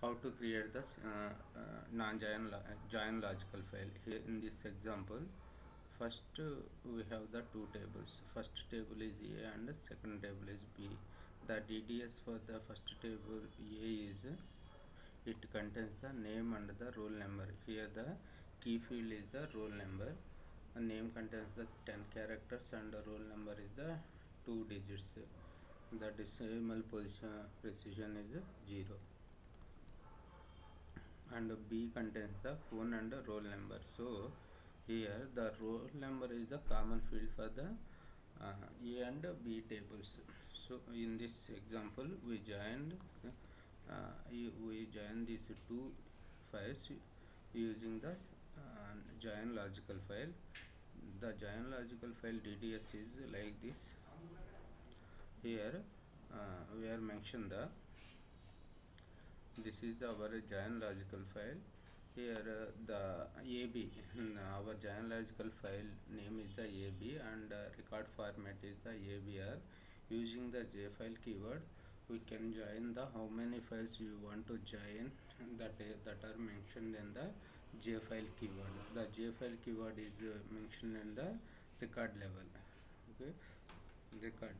How to create this non-giant logical file. Here in this example, first we have the two tables. First table is A and the second table is B. The DDS for the first table A is it contains the name and the roll number. Here the key field is the roll number. The name contains the 10 characters and the roll number is the 2 digits. The decimal precision is 0. And B contains the phone and the roll number. So here the roll number is the common field for the A and B tables. So in this example we joined these two files using the join logical file. The join logical file DDS is like this. Here we are mentioned the this is the our giant logical file. Here the AB our giant logical file name is the AB and record format is the ABR. Using the jfile keyword we can join the how many files you want to join that are mentioned in the jfile keyword. The jfile keyword is mentioned in the record level. Okay, record.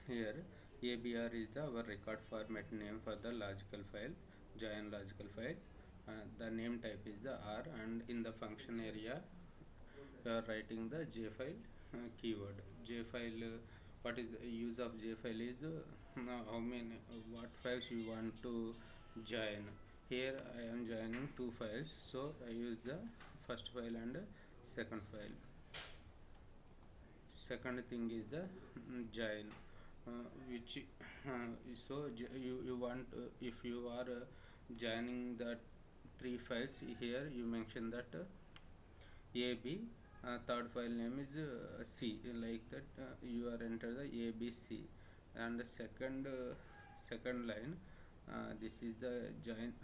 Here ABR is the our record format name for the logical file, giant logical file. The name type is the R, and in the function area you are writing the jfile keyword. Jfile what is the use of jfile is how many what files you want to join. Here I am joining two files, so I use the first file and second file. Second thing is the join which you want if you are joining the three files. Here you mention that AB, third file name is C, like that you are enter the ABC, and the second line this is the join.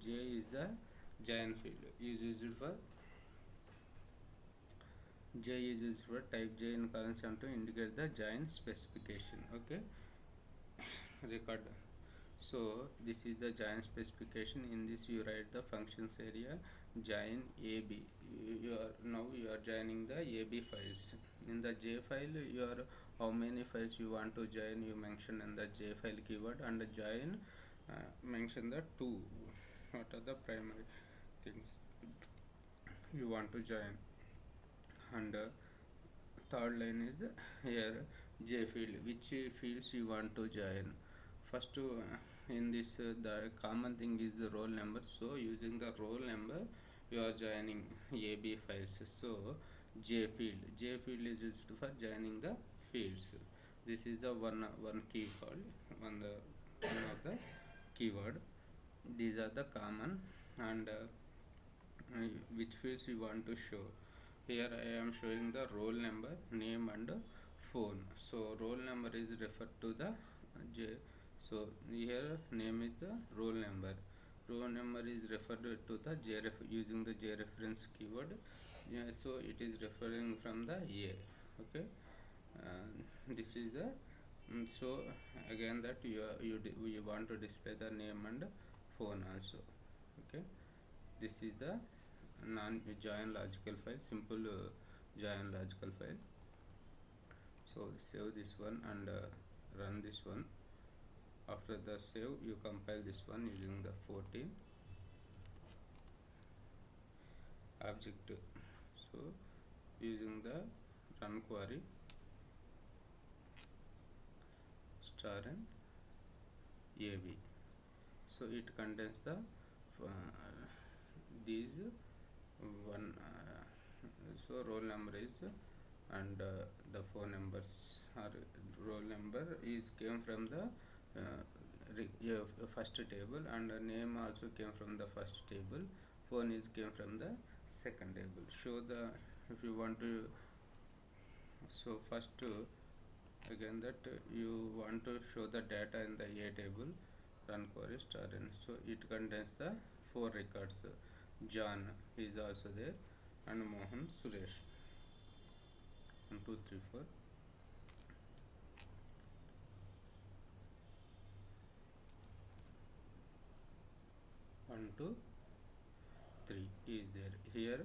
J is the join field is used for J is used for type J in colon to indicate the join specification. Okay, record. So this is the join specification. In this you write the functions area join AB. You are joining the AB files. In the J file you are how many files you want to join, you mention in the J file keyword, and the join mention the two. What are the primary things you want to join, and third line is here J field, which fields you want to join. First in this the common thing is the roll number, so using the roll number you are joining AB files. So J field is used for joining the fields. This is the one key called one of the keyword. These are the common, and which fields you want to show. Here I am showing the roll number, name and phone. So roll number is referred to the J. So here name is the roll number. Roll number is referred to the JRef using the JReference keyword. Yeah, so it is referring from the A. Okay, this is the so again that you want to display the name and phone also. Okay, this is the non-join logical file, simple join logical file. So save this one and run this one. After the save you compile this one using the 14 object. So using the run query star and AB, so it contains the these one so roll number is and the phone numbers are roll number is came from the first table, and name also came from the first table. Phone is came from the second table. Show the if you want to. So first again that you want to show the data in the A table, run query star n. So it contains the 4 records. John is also there, and Mohan, Suresh. 1 2 3 4. 1 to 3 is there. Here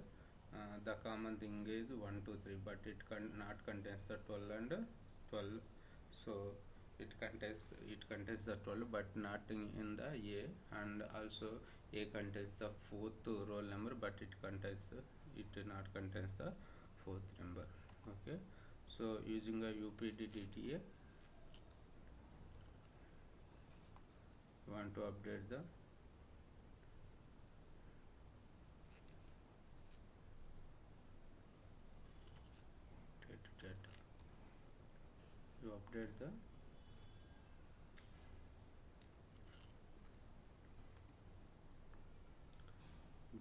the common thing is 1 2 3, but it not contains the 12 and 12. So it contains the 12 but not in the A, and also A contains the fourth roll number, but it not contains the fourth number. Okay, so using a UPDDTA, you want to update the data. You update the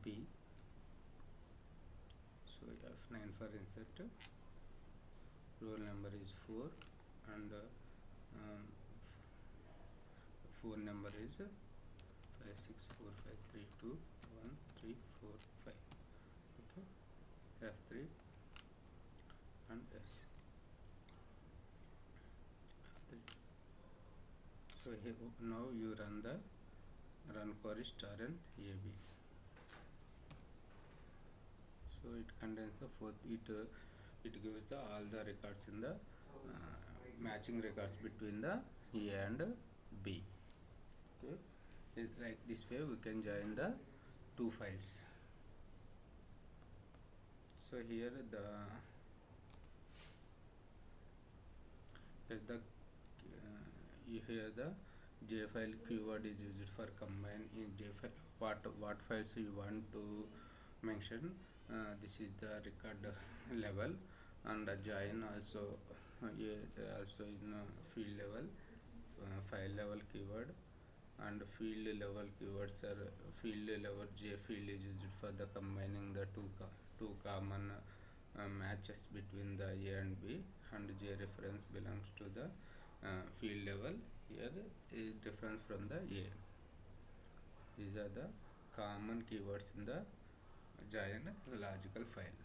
B. So F9 for insert, roll number is 4, and um, phone number is 5645321345. Okay, F3 and S. F3. So here now you run query star and AB. So it contains the fourth. It gives the all the records in the matching records between the A and B. Okay, like this way we can join the two files. So here the J file keyword is used for combine in J file. What files you want to mention? This is the record level, and join also also in field level, file level keyword, and field level keywords are field level. J field is used for the combining the two common matches between the A and B, and J reference belongs to the field level. Here is difference from the A. These are the common keywords in the giant logical file.